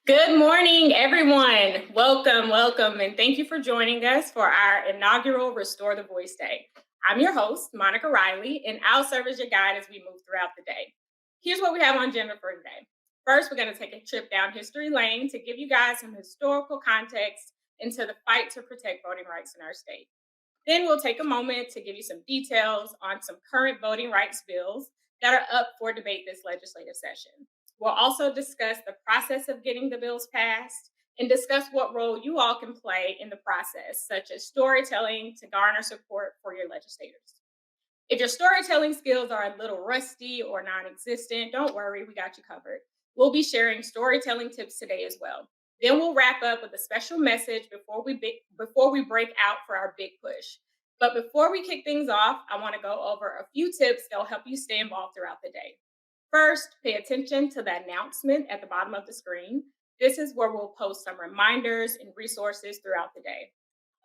Good morning, everyone. Welcome, and thank you for joining us for our inaugural Restore the Voice Day. I'm your host, Monica Riley, and I'll serve as your guide as we move throughout the day. Here's what we have on agenda for today. First, we're going to take a trip down history lane to give you guys some historical context into the fight to protect voting rights in our state. Then we'll take a moment to give you some details on some current voting rights bills that are up for debate this legislative session. We'll also discuss the process of getting the bills passed and discuss what role you all can play in the process, such as storytelling to garner support for your legislators. If your storytelling skills are a little rusty or non existent, don't worry, we got you covered. We'll be sharing storytelling tips today as well. Then we'll wrap up with a special message before we break out for our big push. But before we kick things off, I want to go over a few tips that will help you stay involved throughout the day. First, pay attention to the announcement at the bottom of the screen. This is where we'll post some reminders and resources throughout the day.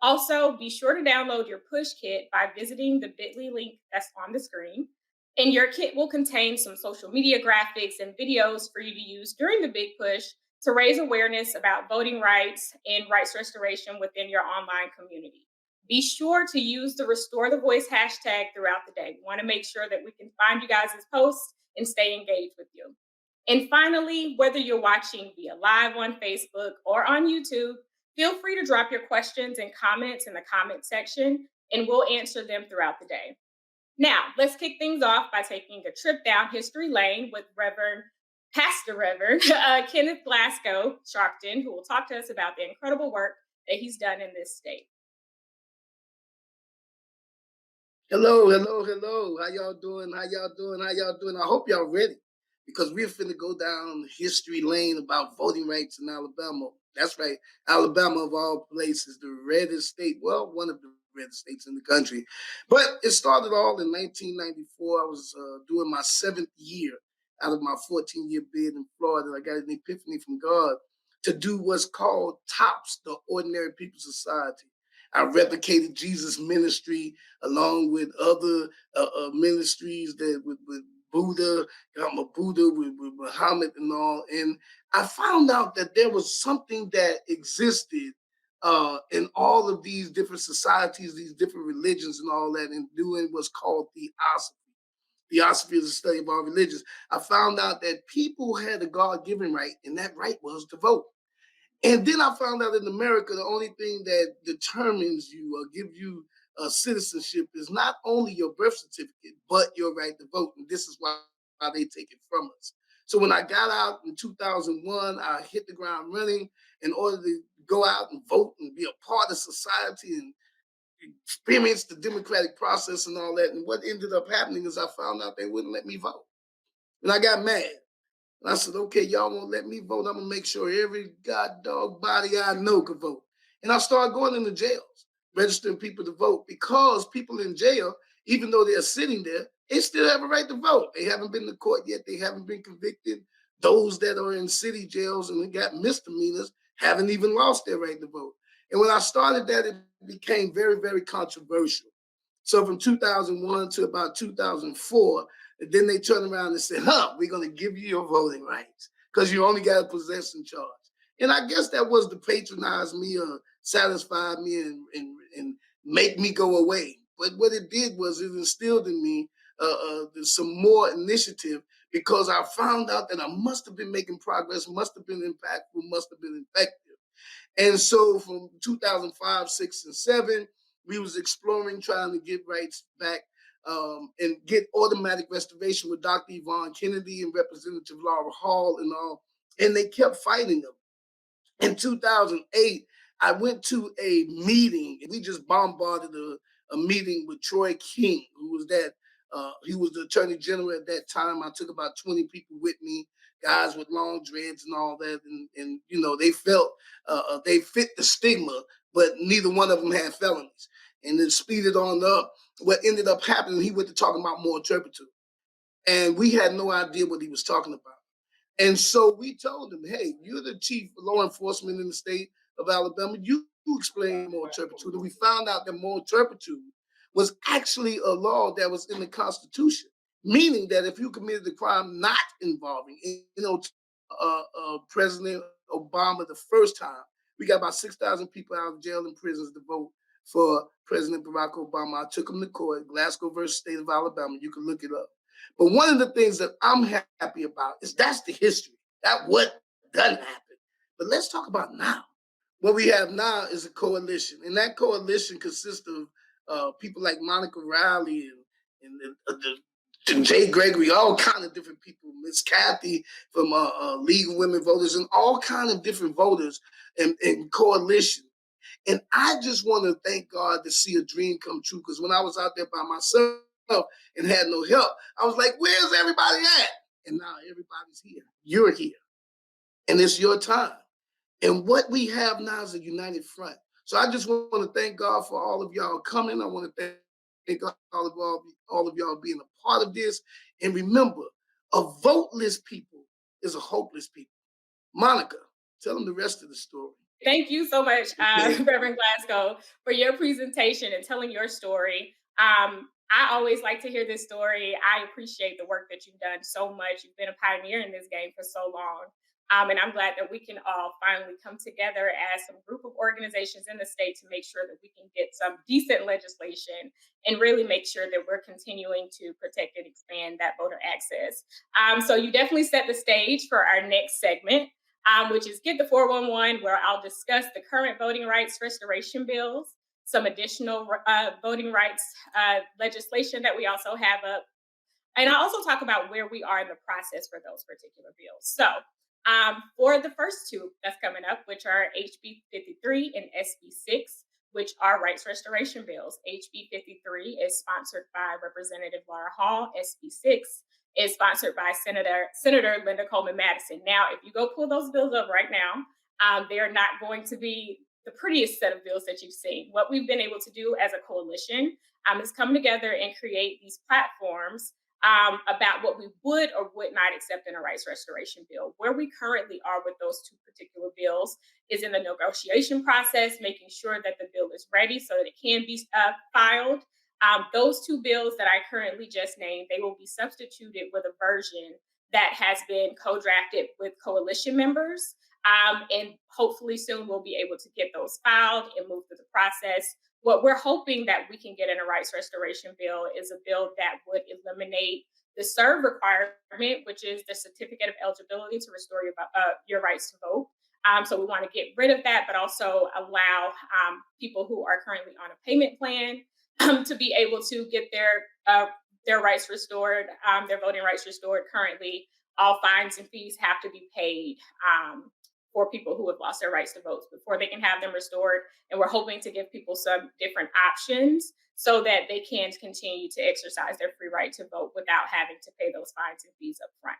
Also, be sure to download your push kit by visiting the bit.ly link that's on the screen. And your kit will contain some social media graphics and videos for you to use during the big push to raise awareness about voting rights and rights restoration within your online community. Be sure to use the Restore the Voice hashtag throughout the day. We want to make sure that we can find you guys' posts and stay engaged with you. And finally, whether you're watching via live on Facebook or on YouTube, feel free to drop your questions and comments in the comment section, and we'll answer them throughout the day. Now, let's kick things off by taking a trip down history lane with Pastor Reverend Kenneth Glasgow Sharpton, who will talk to us about the incredible work that he's done in this state. Hello. How y'all doing? I hope y'all ready because we're finna go down history lane about voting rights in Alabama. That's right. Alabama, of all places, the reddest state. Well, one of the reddest states in the country. But it started all in 1994. I was doing my 7th year out of my 14-year bid in Florida. I got an epiphany from God to do what's called TOPS, the Ordinary People Society. I replicated Jesus' ministry along with other ministries that with Buddha. I'm a Buddha with Muhammad and all. And I found out that there was something that existed in all of these different societies, these different religions and all that, and doing what's called theosophy. Theosophy is the study of all religions. I found out that people had a God-given right, and that right was to vote. And then I found out in America, the only thing that determines you or gives you citizenship is not only your birth certificate, but your right to vote. And this is why they take it from us. So when I got out in 2001, I hit the ground running in order to go out and vote and be a part of society and experience the democratic process and all that. And what ended up happening is I found out they wouldn't let me vote. And I got mad. And I said, okay, y'all won't let me vote. I'm going to make sure every god dog body I know can vote. And I started going into jails, registering people to vote because people in jail, even though they're sitting there, they still have a right to vote. They haven't been to court yet. They haven't been convicted. Those that are in city jails and got misdemeanors haven't even lost their right to vote. And when I started that, it became very, very controversial. So from 2001 to about 2004, and then they turned around and said, we're going to give you your voting rights because you only got a possession charge. And I guess that was to patronize me or satisfy me and make me go away. But what it did was it instilled in me some more initiative because I found out that I must have been making progress, must have been impactful, must have been effective. And so from 2005, 6, and 7, we was exploring trying to get rights back and get automatic restoration with Dr. Yvonne Kennedy and Representative Laura Hall and all. And they kept fighting them. In 2008, I went to a meeting. We just bombarded a meeting with Troy King, who was that. He was the attorney general at that time. I took about 20 people with me, guys with long dreads and all that. And you know, they felt they fit the stigma, but neither one of them had felonies. And then speeded on up. What ended up happening, he went to talking about moral turpitude. And we had no idea what he was talking about. And so we told him, hey, you're the chief of law enforcement in the state of Alabama. You explain moral turpitude. And we found out that moral turpitude was actually a law that was in the Constitution, meaning that if you committed a crime not involving, President Obama the first time. We got about 6,000 people out of jail and prisons to vote for President Barack Obama. I took him to court, Glasgow versus State of Alabama. You can look it up. But one of the things that I'm happy about is that's the history. That what doesn't happen. But let's talk about now. What we have now is a coalition, and that coalition consists of people like Monica Riley and Jay Gregory, all kind of different people, Miss Kathy from League of Women Voters, and all kind of different voters and coalition. And I just want to thank God to see a dream come true. Because when I was out there by myself and had no help, I was like, where's everybody at? And now everybody's here. You're here. And it's your time. And what we have now is a united front. So I just want to thank God for all of y'all coming. I want to thank all of y'all being a part of this. And remember, a voteless people is a hopeless people. Monica, tell them the rest of the story. Thank you so much, Reverend Glasgow, for your presentation and telling your story. I always like to hear this story. I appreciate the work that you've done so much. You've been a pioneer in this game for so long. And I'm glad that we can all finally come together as some group of organizations in the state to make sure that we can get some decent legislation and really make sure that we're continuing to protect and expand that voter access. So you definitely set the stage for our next segment, which is Get the 411, where I'll discuss the current voting rights restoration bills, some additional voting rights legislation that we also have up, and I'll also talk about where we are in the process for those particular bills. So for the first two that's coming up, which are HB 53 and SB 6, which are rights restoration bills. HB 53 is sponsored by Representative Laura Hall. SB 6 is sponsored by Senator Linda Coleman Madison. Now, if you go pull those bills up right now, they are not going to be the prettiest set of bills that you've seen. What we've been able to do as a coalition is come together and create these platforms about what we would or would not accept in a rights restoration bill. Where we currently are with those two particular bills is in the negotiation process, making sure that the bill is ready so that it can be filed. Those two bills that I currently just named, they will be substituted with a version that has been co-drafted with coalition members. And hopefully soon we'll be able to get those filed and move through the process. What we're hoping that we can get in a rights restoration bill is a bill that would eliminate the SERV requirement, which is the certificate of eligibility to restore your rights to vote. So we want to get rid of that, but also allow people who are currently on a payment plan to be able to get their rights restored, their voting rights restored. Currently, all fines and fees have to be paid for people who have lost their rights to vote before they can have them restored. And we're hoping to give people some different options so that they can continue to exercise their free right to vote without having to pay those fines and fees up front.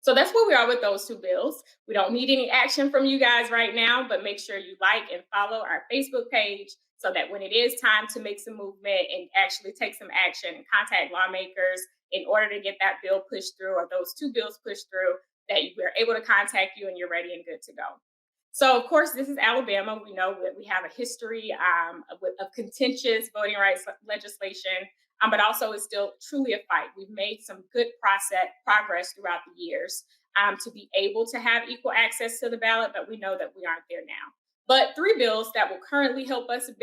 So that's where we are with those two bills. We don't need any action from you guys right now, but make sure you like and follow our Facebook page so that when it is time to make some movement and actually take some action and contact lawmakers in order to get that bill pushed through or those two bills pushed through, that we're able to contact you and you're ready and good to go. So, of course, this is Alabama. We know that we have a history of contentious voting rights legislation, but also it's still truly a fight. We've made some good progress throughout the years to be able to have equal access to the ballot, but we know that we aren't there now. But three bills that will currently help us a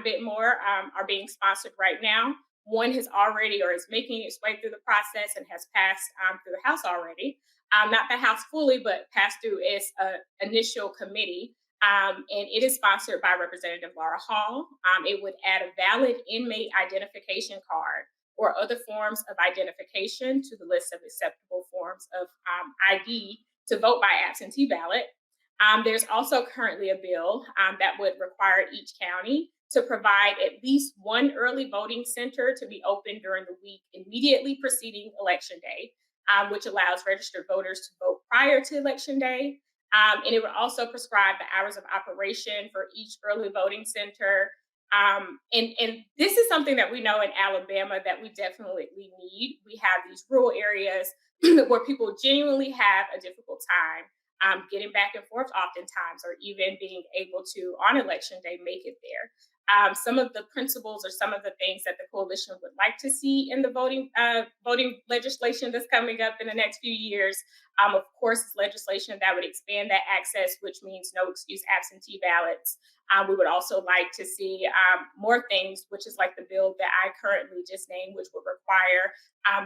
bit more are being sponsored right now. One has already or is making its way through the process and has passed through the House already. Not the House fully, but passed through its initial committee. And it is sponsored by Representative Laura Hall. It would add a valid inmate identification card or other forms of identification to the list of acceptable forms of ID to vote by absentee ballot. There's also currently a bill that would require each county to provide at least one early voting center to be open during the week immediately preceding Election Day, which allows registered voters to vote prior to Election Day. And it would also prescribe the hours of operation for each early voting center. And this is something that we know in Alabama that we definitely need. We have these rural areas where people genuinely have a difficult time getting back and forth oftentimes, or even being able to, on election day, make it there. Some of the principles or some of the things that the coalition would like to see in the voting legislation that's coming up in the next few years. Of course, it's legislation that would expand that access, which means no excuse absentee ballots. We would also like to see more things, which is like the bill that I currently just named, which would require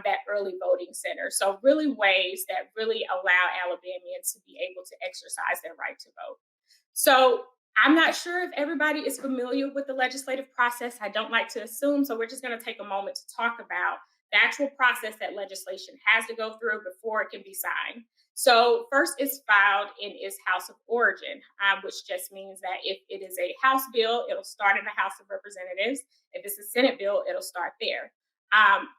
that early voting center. So really ways that really allow Alabamians to be able to exercise their right to vote. So I'm not sure if everybody is familiar with the legislative process. I don't like to assume, so we're just going to take a moment to talk about the actual process that legislation has to go through before it can be signed. So first, it's filed in its House of Origin, which just means that if it is a House bill, it'll start in the House of Representatives. If it's a Senate bill, it'll start there.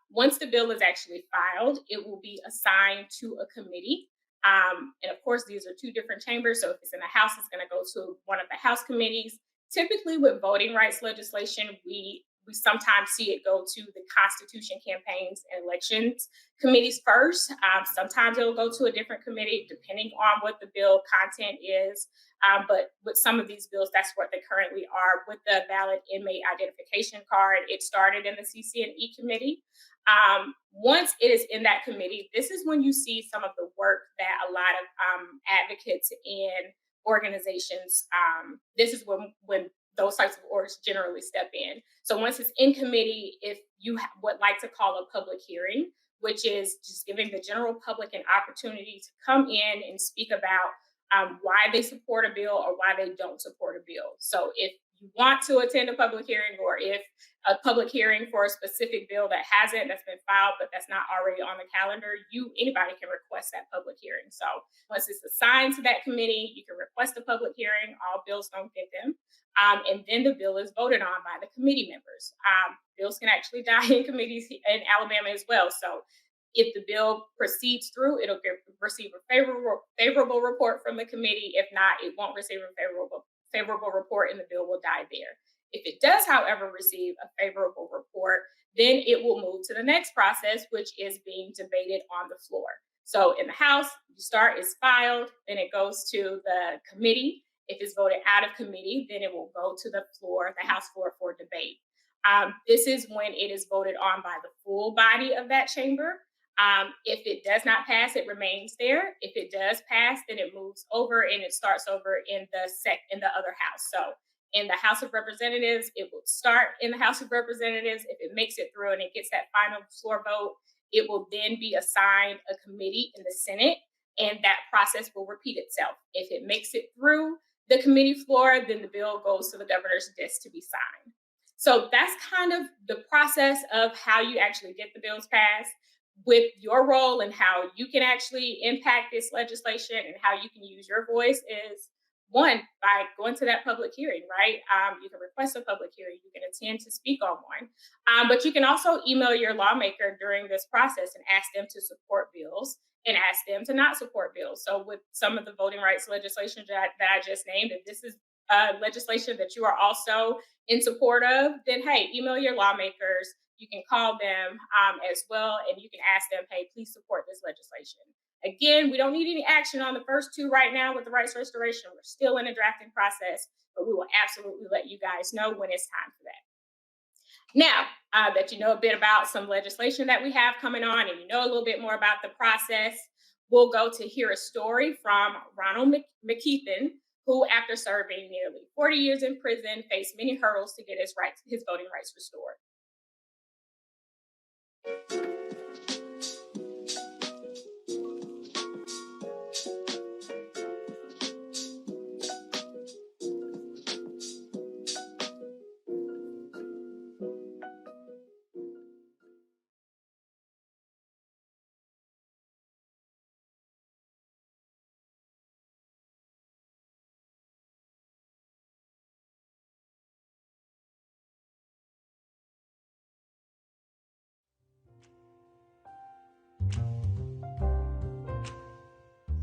Once the bill is actually filed, it will be assigned to a committee. And of course, these are two different chambers. So if it's in the House, it's going to go to one of the House committees. Typically, with voting rights legislation, we sometimes see it go to the Constitution Campaigns and Elections committees first. Sometimes it'll go to a different committee, depending on what the bill content is. But with some of these bills, that's what they currently are. With the valid inmate identification card, it started in the CC&E committee. Once it is in that committee, this is when you see some of the work that a lot of advocates and organizations, this is when those types of orgs generally step in. So once it's in committee, if you would like to call a public hearing, which is just giving the general public an opportunity to come in and speak about why they support a bill or why they don't support a bill. So if you want to attend a public hearing, or if a public hearing for a specific bill that's been filed, but that's not already on the calendar, anybody can request that public hearing. So once it's assigned to that committee, you can request a public hearing. All bills don't get them. And then the bill is voted on by the committee members. Bills can actually die in committees in Alabama as well. So if the bill proceeds through, it'll receive a favorable report from the committee. If not, it won't receive a favorable report, and the bill will die there. If it does, however, receive a favorable report, then it will move to the next process, which is being debated on the floor. So in the House, you start, it's filed, then it goes to the committee. If it's voted out of committee, then it will go to the floor, the House floor, for debate. This is when it is voted on by the full body of that chamber. If it does not pass, it remains there. If it does pass, then it moves over and it starts over in the other house. So in the House of Representatives, it will start in the House of Representatives. If it makes it through and it gets that final floor vote, it will then be assigned a committee in the Senate, and that process will repeat itself. If it makes it through the committee floor, then the bill goes to the governor's desk to be signed. So that's kind of the process of how you actually get the bills passed. With your role and how you can actually impact this legislation and how you can use your voice is, one, by going to that public hearing, right? You can request a public hearing, you can attend to speak on one, but you can also email your lawmaker during this process and ask them to support bills and ask them to not support bills. So with some of the voting rights legislation that I just named, if this is legislation that you are also in support of, then hey, email your lawmakers. You can call them as well, and you can ask them, hey, please support this legislation. Again, we don't need any action on the first two right now with the rights restoration. We're still in a drafting process, but we will absolutely let you guys know when it's time for that. Now that you know a bit about some legislation that we have coming on, and you know a little bit more about the process, we'll go to hear a story from Ronald McKeithen, who, after serving nearly 40 years in prison, faced many hurdles to get his voting rights restored.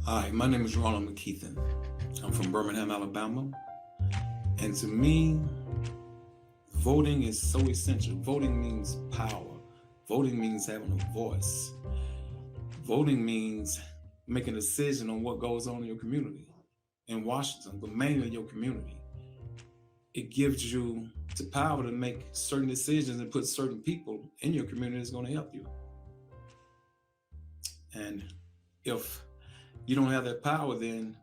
Hi, my name is Ronald McKeithen. I'm from Birmingham, Alabama. And to me, voting is so essential. Voting means power. Voting means having a voice. Voting means make a decision on what goes on in your community in Washington, but mainly your community. It gives you the power to make certain decisions and put certain people in your community that's going to help you. And if you don't have that power, then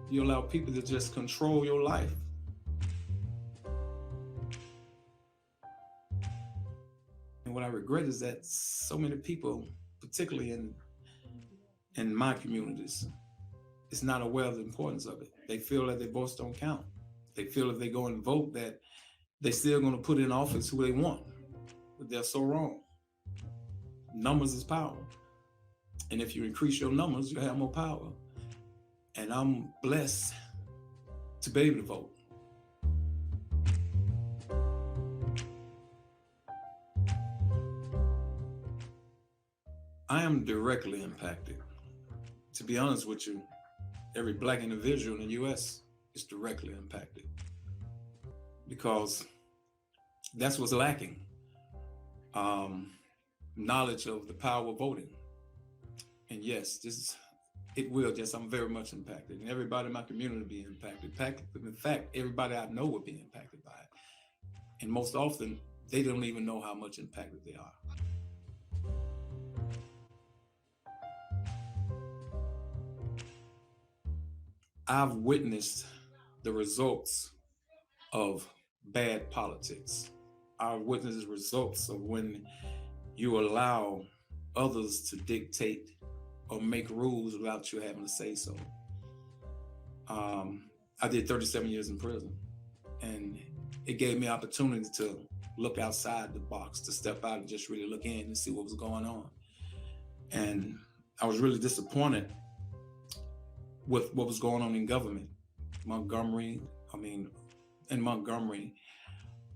you allow people to just control your life. And what I regret is that so many people, particularly in my communities, is not aware of the importance of it. They feel that their votes don't count. They feel if they go and vote that they're still going to put in office who they want. But they're so wrong. Numbers is power. And if you increase your numbers, you have more power. And I'm blessed to be able to vote. I am directly impacted. To be honest with you, every Black individual in the U.S. is directly impacted because that's what's lacking. Knowledge of the power of voting. And yes, I'm very much impacted, and everybody in my community will be impacted. In fact, everybody I know will be impacted by it. And most often, they don't even know how much impacted they are. I've witnessed the results of bad politics. I've witnessed the results of when you allow others to dictate or make rules without you having to say so. I did 37 years in prison, and it gave me opportunity to look outside the box, to step out and just really look in and see what was going on. And I was really disappointed with what was going on in government. In Montgomery,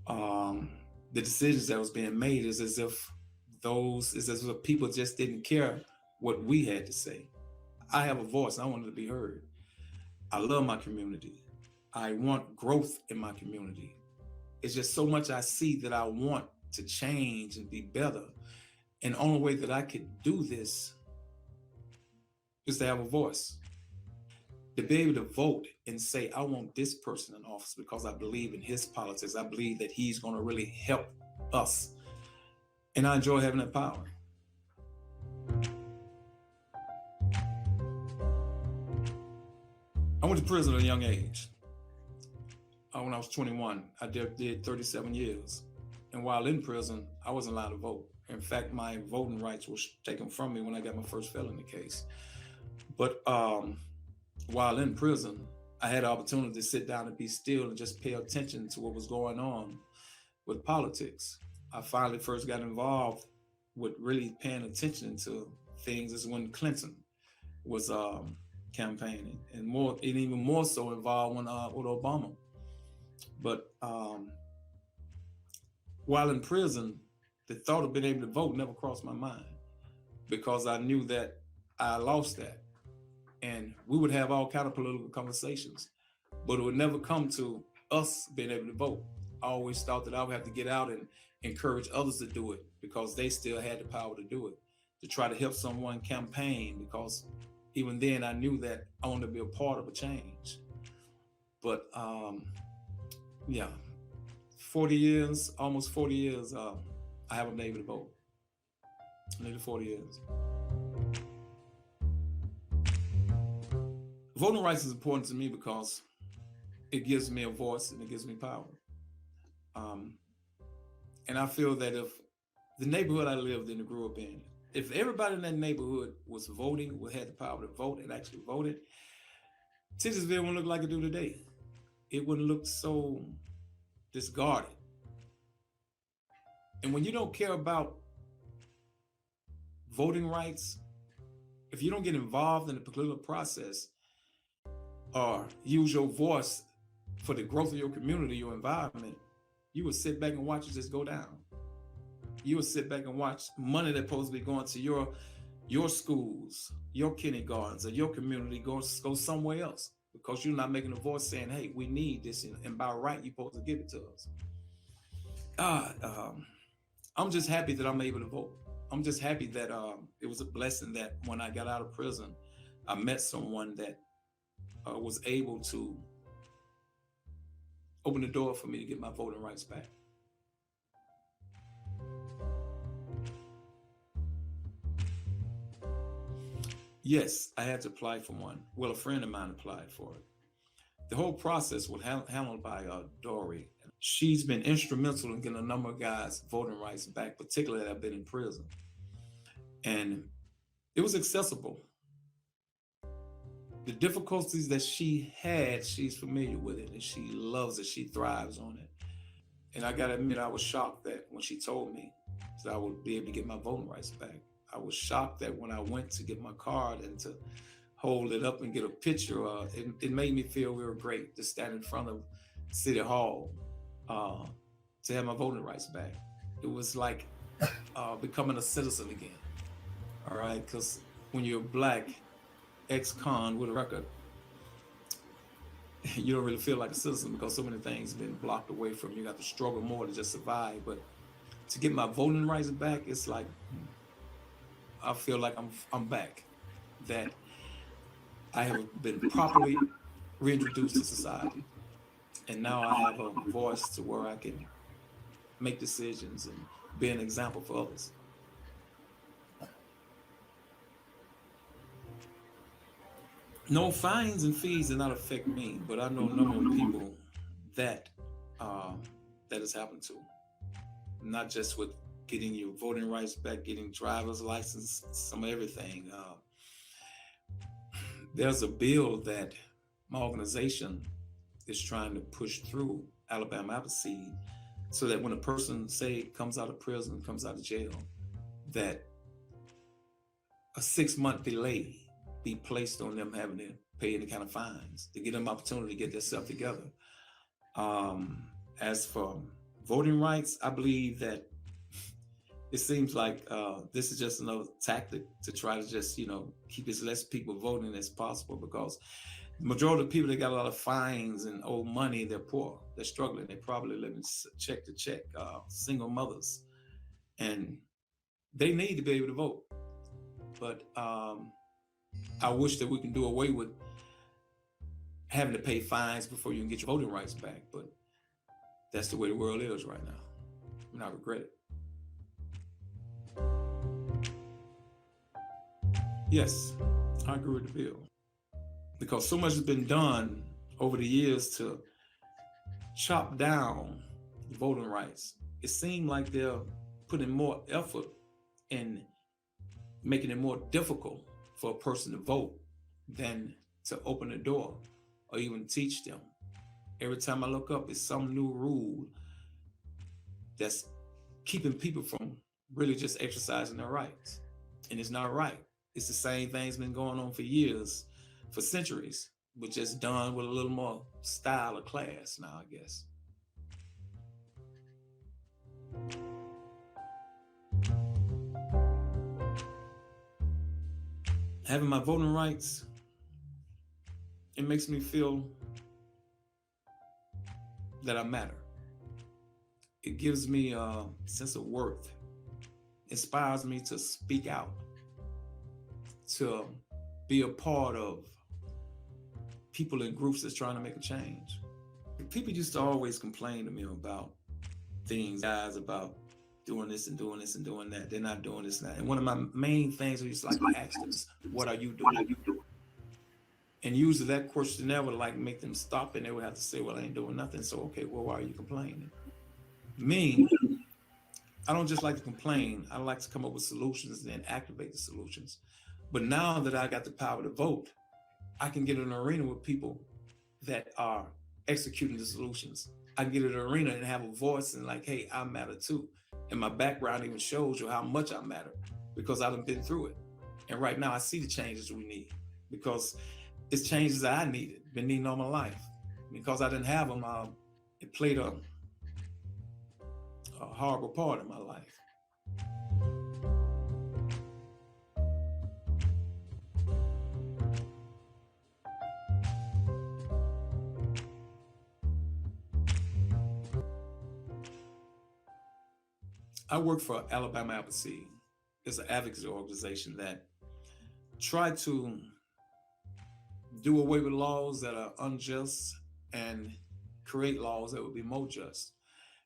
the decisions that was being made is as if people just didn't care what we had to say. I have a voice. I wanted to be heard. I love my community. I want growth in my community. It's just so much I see that I want to change and be better. And the only way that I could do this is to have a voice. To be able to vote and say, I want this person in office because I believe in his politics. I believe that he's going to really help us. And I enjoy having that power. I went to prison at a young age. When I was 21, I did 37 years. And while in prison, I wasn't allowed to vote. In fact, my voting rights were taken from me when I got my first felony case. But while in prison, I had the opportunity to sit down and be still and just pay attention to what was going on with politics. I finally first got involved with really paying attention to things is when Clinton was campaigning, and even more so involved with Obama. But while in prison, the thought of being able to vote never crossed my mind, because I knew that I lost that. And we would have all kind of political conversations, but it would never come to us being able to vote. I always thought that I would have to get out and encourage others to do it because they still had the power to do it, to try to help someone campaign, because even then I knew that I wanted to be a part of a change. But yeah, almost 40 years, I haven't been able to vote. Nearly 40 years. Voting rights is important to me because it gives me a voice and it gives me power. And I feel that if the neighborhood I lived in and grew up in, if everybody in that neighborhood was voting, had the power to vote and actually voted, Titusville wouldn't look like it do today. It wouldn't look so discarded. And when you don't care about voting rights, if you don't get involved in the political process or use your voice for the growth of your community, your environment, you would sit back and watch it just go down. You would sit back and watch money that's supposed to be going to your schools, your kindergartens, or your community go somewhere else because you're not making a voice saying, hey, we need this, and by right, you're supposed to give it to us. I'm just happy that I'm able to vote. I'm just happy that it was a blessing that when I got out of prison, I met someone that was able to open the door for me to get my voting rights back. Yes, I had to apply for one. Well, a friend of mine applied for it. The whole process was handled by Dory. She's been instrumental in getting a number of guys voting rights back, particularly that have been in prison. And it was accessible. The difficulties that she had, she's familiar with it, and she loves it. She thrives on it. And I gotta admit, I was shocked that when she told me that I would be able to get my voting rights back. I was shocked that when I went to get my card and to hold it up and get a picture, it made me feel real great to stand in front of City Hall to have my voting rights back. It was like becoming a citizen again, all right? Because when you're a Black ex-con with a record, you don't really feel like a citizen because so many things have been blocked away from you. You got to struggle more to just survive. But to get my voting rights back, it's like, I feel like I'm back, that I have been properly reintroduced to society. And now I have a voice to where I can make decisions and be an example for others. No, fines and fees do not affect me, but I know a number of people that that has happened to. Not just with getting your voting rights back, getting driver's license, some of everything. There's a bill that my organization is trying to push through, Alabama AVRC, so that when a person, say, comes out of prison, comes out of jail, that a 6-month delay be placed on them having to pay any kind of fines to give them opportunity to get themselves together. As for voting rights, I believe that it seems like this is just another tactic to try to just, keep as less people voting as possible, because the majority of the people that got a lot of fines and owe money, they're poor, they're struggling, they probably live in check to check, single mothers, and they need to be able to vote. But I wish that we can do away with having to pay fines before you can get your voting rights back, but that's the way the world is right now, and I regret it. Yes, I agree with the bill, because so much has been done over the years to chop down voting rights. It seemed like they're putting more effort in making it more difficult for a person to vote than to open the door or even teach them. Every time I look up, it's some new rule that's keeping people from really just exercising their rights. And it's not right. It's the same thing's been going on for years, for centuries, but just done with a little more style or class now, I guess. Having my voting rights, it makes me feel that I matter. It gives me a sense of worth, inspires me to speak out, to be a part of people in groups that's trying to make a change. People used to always complain to me about things, guys, about doing this and doing this and doing that. They're not doing this and that. And one of my main things was like to ask them is, what are you doing? And usually that question never would like make them stop, and they would have to say, well, I ain't doing nothing. So, okay, well, why are you complaining? Me, I don't just like to complain. I like to come up with solutions and then activate the solutions. But now that I got the power to vote, I can get in an arena with people that are executing the solutions. I can get in an arena and have a voice and like, hey, I matter too. And my background even shows you how much I matter, because I've been through it. And right now I see the changes we need, because it's changes that I needed, been needing all my life. Because I didn't have them, it played a horrible part in my life. I work for Alabama AVRC. is an advocacy organization that try to do away with laws that are unjust and create laws that would be more just.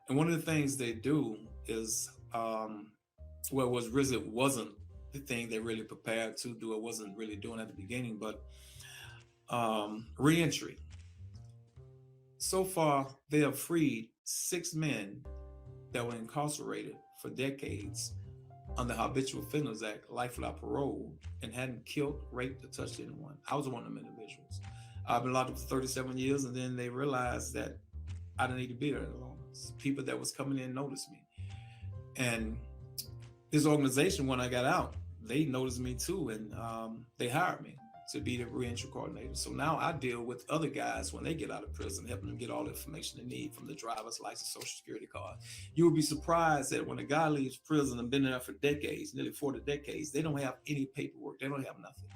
And one of the things they do is, well, was RISD wasn't the thing they really prepared to do. It wasn't really doing at the beginning, but reentry. So far, they have freed 6 men that were incarcerated for decades under Habitual Offenders Act, life without parole, and hadn't killed, raped, or touched anyone. I was one of them individuals. I've been locked up for 37 years, and then they realized that I didn't need to be there any longer. People that was coming in noticed me. And this organization, when I got out, they noticed me too, and they hired me to be the reentry coordinator. So now I deal with other guys when they get out of prison, helping them get all the information they need, from the driver's license, social security card. You would be surprised that when a guy leaves prison and been there for decades, nearly 40 decades, they don't have any paperwork. They don't have nothing.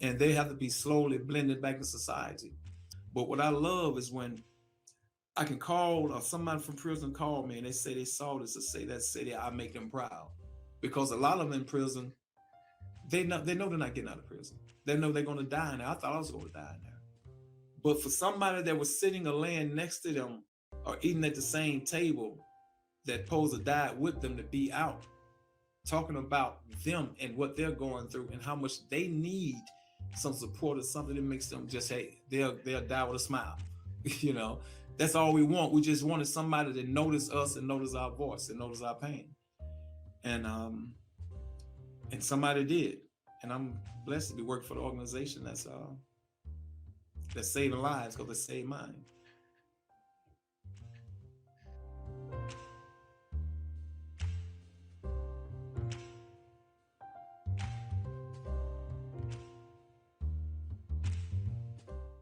And they have to be slowly blended back in society. But what I love is when I can call, or somebody from prison called me and they say they saw this, to say that city, I make them proud. Because a lot of them in prison, they know they're not getting out of prison. They know they're going to die in there. I thought I was going to die in there. But for somebody that was sitting or laying next to them or eating at the same table that posed to die with them, to be out, talking about them and what they're going through and how much they need some support or something that makes them just, hey, they'll die with a smile. You know, that's all we want. We just wanted somebody to notice us and notice our voice and notice our pain. And somebody did. And I'm blessed to be working for the organization that's saving lives, because they saved mine.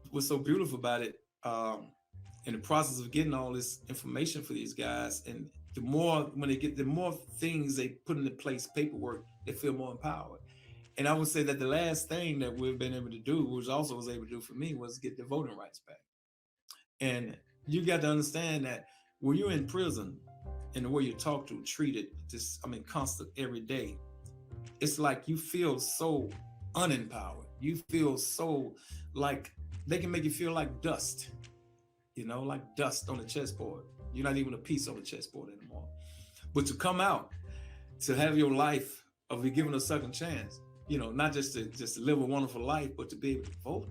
What's so beautiful about it, in the process of getting all this information for these guys, and the more things they put into place, paperwork, they feel more empowered. And I would say that the last thing that we've been able to do, which also was able to do for me, was get the voting rights back. And you got to understand that when you're in prison and the way you're talked to, treated, constant every day, it's like you feel so unempowered. You feel so like they can make you feel like dust, like dust on the chessboard. You're not even a piece on the chessboard anymore. But to come out, to have your life, of be given a second chance, not just to live a wonderful life, but to be able to vote.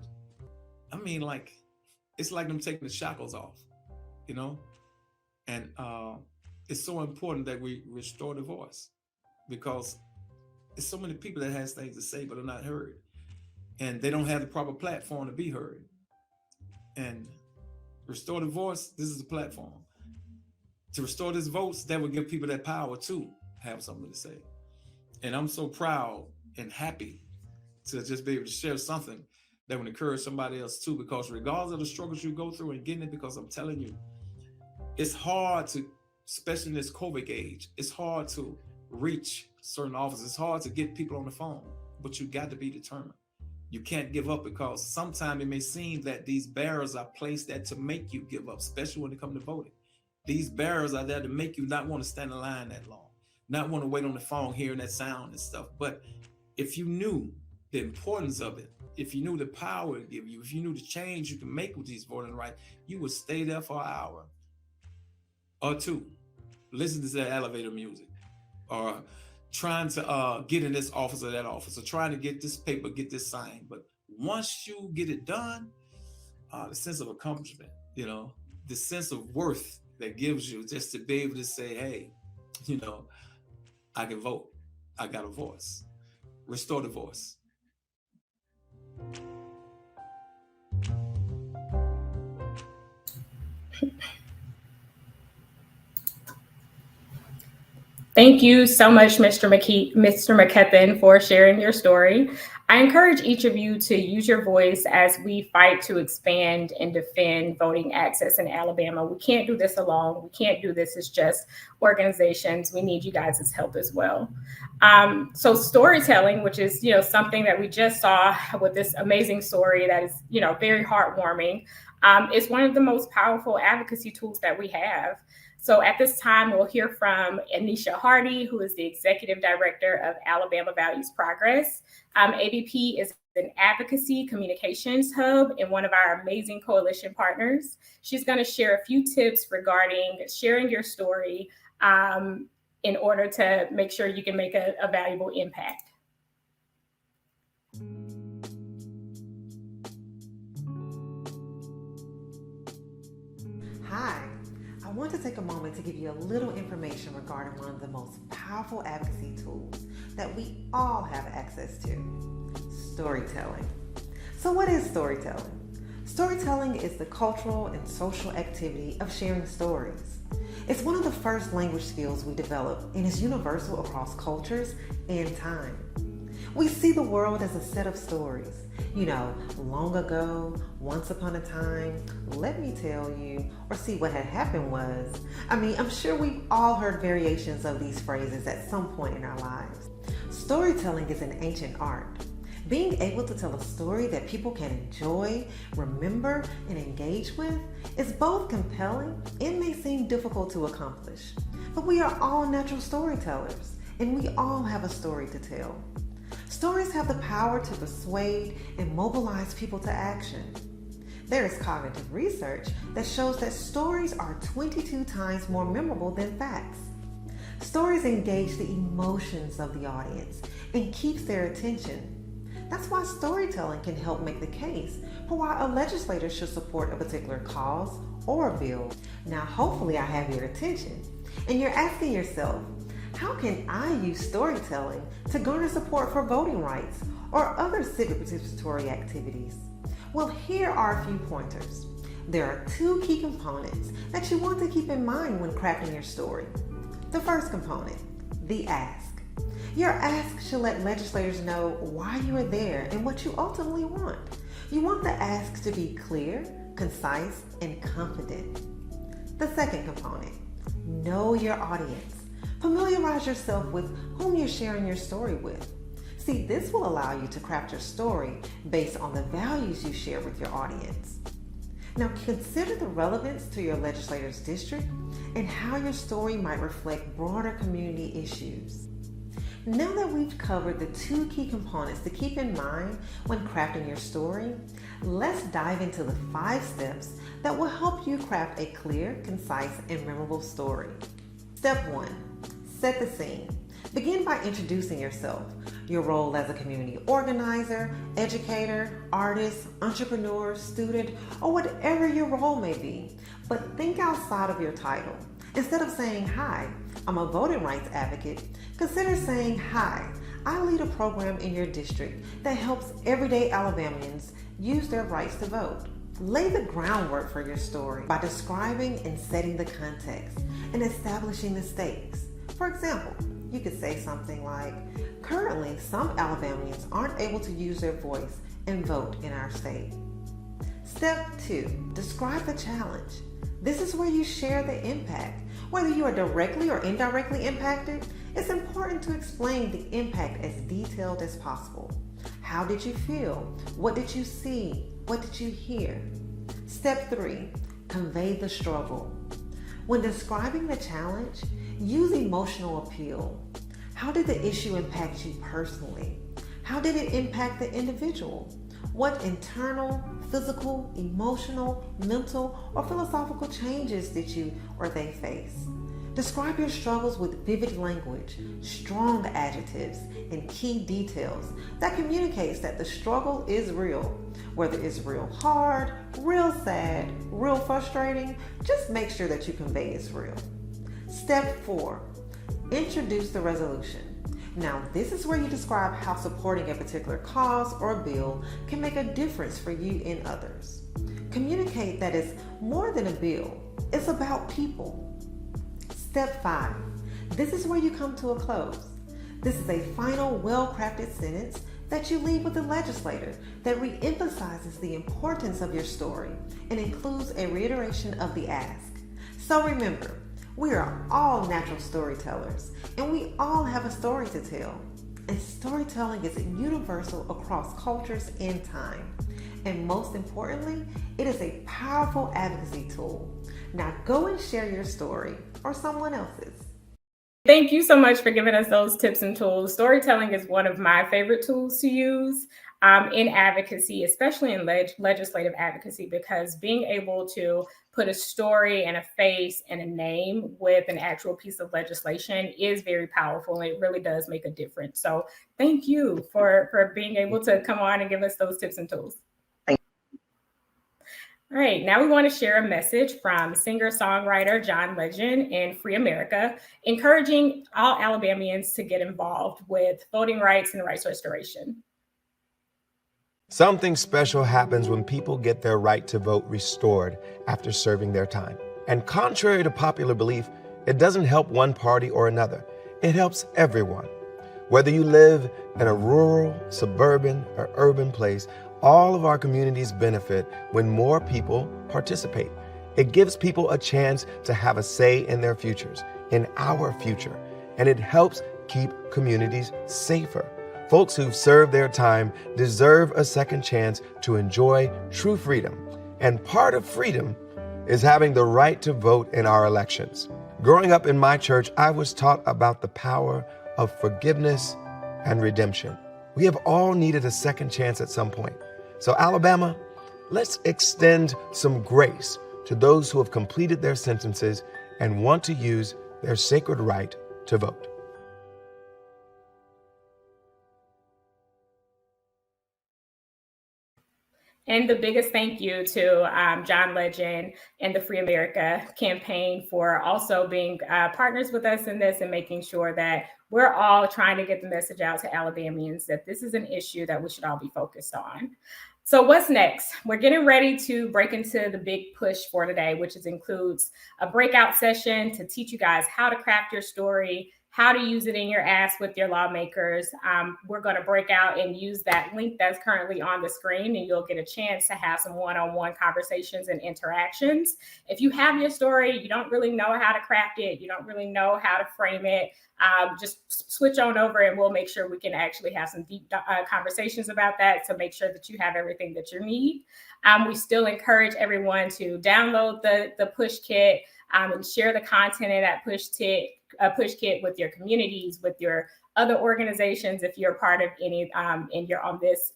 It's like them taking the shackles off, and it's so important that we restore the voice, because there's so many people that has things to say but are not heard, and they don't have the proper platform to be heard. And restore the voice, this is the platform. To restore this votes, that will give people that power to have something to say. And I'm so proud and happy to just be able to share something that would encourage somebody else too, because regardless of the struggles you go through and getting it, because I'm telling you, it's hard to, especially in this COVID age, it's hard to reach certain offices. It's hard to get people on the phone, but you got to be determined. You can't give up, because sometimes it may seem that these barriers are placed there to make you give up, especially when it comes to voting. These barriers are there to make you not want to stand in line that long, not want to wait on the phone, hearing that sound and stuff. But if you knew the importance of it, if you knew the power it give you, if you knew the change you can make with these voting rights, you would stay there for an hour or two, listen to that elevator music, or trying to get in this office or that office, or trying to get this paper, get this signed. But once you get it done, the sense of accomplishment, the sense of worth that gives you, just to be able to say, hey, I can vote. I got a voice. Restore the voice. Thank you so much, Mr. McKeppin, for sharing your story. I encourage each of you to use your voice as we fight to expand and defend voting access in Alabama. We can't do this alone. We can't do this as just organizations. We need you guys' help as well. So storytelling, which is, something that we just saw with this amazing story that is, very heartwarming. It's one of the most powerful advocacy tools that we have. So at this time, we'll hear from Anisha Hardy, who is the Executive Director of Alabama Values Progress. AVP is an advocacy communications hub and one of our amazing coalition partners. She's going to share a few tips regarding sharing your story in order to make sure you can make a valuable impact. Hi, I want to take a moment to give you a little information regarding one of the most powerful advocacy tools that we all have access to, storytelling. So what is storytelling? Storytelling is the cultural and social activity of sharing stories. It's one of the first language skills we develop and is universal across cultures and time. We see the world as a set of stories. Long ago, once upon a time, let me tell you, or see what had happened was. I'm sure we've all heard variations of these phrases at some point in our lives. Storytelling is an ancient art. Being able to tell a story that people can enjoy, remember, and engage with is both compelling and may seem difficult to accomplish. But we are all natural storytellers, and we all have a story to tell. Stories have the power to persuade and mobilize people to action. There is cognitive research that shows that stories are 22 times more memorable than facts. Stories engage the emotions of the audience and keeps their attention. That's why storytelling can help make the case for why a legislator should support a particular cause or a bill. Now, hopefully I have your attention, and you're asking yourself, how can I use storytelling to garner support for voting rights or other civic participatory activities? Well, here are a few pointers. There are two key components that you want to keep in mind when crafting your story. The first component, the ask. Your ask should let legislators know why you are there and what you ultimately want. You want the ask to be clear, concise, and confident. The second component, know your audience. Familiarize yourself with whom you're sharing your story with. See, this will allow you to craft your story based on the values you share with your audience. Now, consider the relevance to your legislator's district and how your story might reflect broader community issues. Now that we've covered the two key components to keep in mind when crafting your story, let's dive into the 5 steps that will help you craft a clear, concise, and memorable story. Step 1. Set the scene. Begin by introducing yourself, your role as a community organizer, educator, artist, entrepreneur, student, or whatever your role may be. But think outside of your title. Instead of saying, "Hi, I'm a voting rights advocate," consider saying, "Hi, I lead a program in your district that helps everyday Alabamians use their rights to vote." Lay the groundwork for your story by describing and setting the context and establishing the stakes. For example, you could say something like, "Currently, some Alabamians aren't able to use their voice and vote in our state." Step 2, describe the challenge. This is where you share the impact. Whether you are directly or indirectly impacted, it's important to explain the impact as detailed as possible. How did you feel? What did you see? What did you hear? Step 3, convey the struggle. When describing the challenge, use emotional appeal. How did the issue impact you personally? How did it impact the individual? What internal, physical, emotional, mental, or philosophical changes did you or they face? Describe your struggles with vivid language, strong adjectives, and key details that communicates that the struggle is real. Whether it's real hard, real sad, real frustrating, just make sure that you convey it's real. Step 4, introduce the resolution. Now, this is where you describe how supporting a particular cause or bill can make a difference for you and others. Communicate that it's more than a bill, it's about people. Step 5, this is where you come to a close. This is a final, well-crafted sentence that you leave with the legislator that re-emphasizes the importance of your story and includes a reiteration of the ask. So remember, we are all natural storytellers, and we all have a story to tell. And storytelling is universal across cultures and time. And most importantly, it is a powerful advocacy tool. Now go and share your story or someone else's. Thank you so much for giving us those tips and tools. Storytelling is one of my favorite tools to use in advocacy, especially in legislative advocacy, because being able to put a story and a face and a name with an actual piece of legislation is very powerful, and it really does make a difference. So thank you for being able to come on and give us those tips and tools. All right, now we want to share a message from singer-songwriter John Legend in Free America, encouraging all Alabamians to get involved with voting rights and rights restoration. Something special happens when people get their right to vote restored after serving their time. And contrary to popular belief, it doesn't help one party or another. It helps everyone. Whether you live in a rural, suburban, or urban place, all of our communities benefit when more people participate. It gives people a chance to have a say in their futures, in our future, and it helps keep communities safer. Folks who've served their time deserve a second chance to enjoy true freedom. And part of freedom is having the right to vote in our elections. Growing up in my church, I was taught about the power of forgiveness and redemption. We have all needed a second chance at some point. So Alabama, let's extend some grace to those who have completed their sentences and want to use their sacred right to vote. And the biggest thank you to John Legend and the Free America campaign for also being partners with us in this and making sure that we're all trying to get the message out to Alabamians that this is an issue that we should all be focused on. So what's next? We're getting ready to break into the big push for today, which includes a breakout session to teach you guys how to craft your story, how to use it in your ask with your lawmakers. We're going to break out and use that link that's currently on the screen, and you'll get a chance to have some one-on-one conversations and interactions. If you have your story, you don't really know how to craft it, you don't really know how to frame it, just switch on over and we'll make sure we can actually have some deep conversations about that to make sure that you have everything that you need. We still encourage everyone to download the push kit and share the content in that push kit with your communities, with your other organizations, if you're part of any and you're on this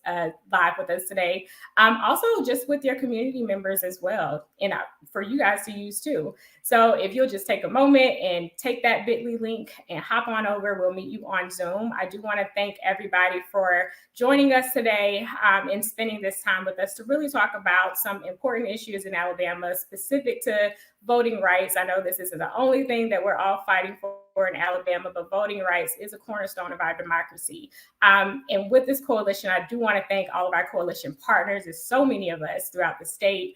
live with us today. Also just with your community members as well, and for you guys to use too. So if you'll just take a moment and take that bit.ly link and hop on over, we'll meet you on Zoom. I do want to thank everybody for joining us today and spending this time with us to really talk about some important issues in Alabama specific to voting rights. I know this isn't the only thing that we're all fighting for in Alabama, but voting rights is a cornerstone of our democracy. And with this coalition, I do want to thank all of our coalition partners. There's so many of us throughout the state.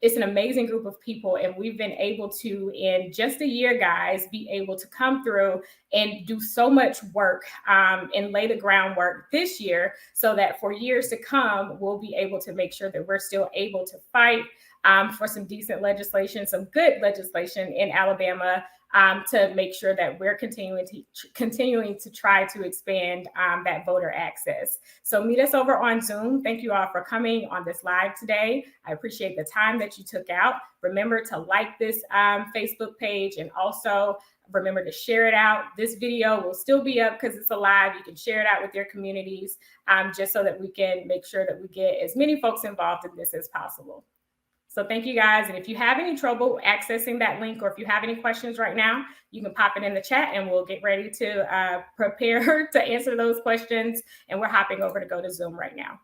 It's an amazing group of people, and we've been able to, in just a year, guys, be able to come through and do so much work and lay the groundwork this year so that for years to come, we'll be able to make sure that we're still able to fight for some decent legislation, some good legislation in Alabama, to make sure that we're continuing to try to expand that voter access. So meet us over on Zoom. Thank you all for coming on this live today. I appreciate the time that you took out. Remember to like this Facebook page, and also remember to share it out. This video will still be up because it's a live. You can share it out with your communities just so that we can make sure that we get as many folks involved in this as possible. So thank you guys. And if you have any trouble accessing that link, or if you have any questions right now, you can pop it in the chat and we'll get ready to prepare to answer those questions. And we're hopping over to go to Zoom right now.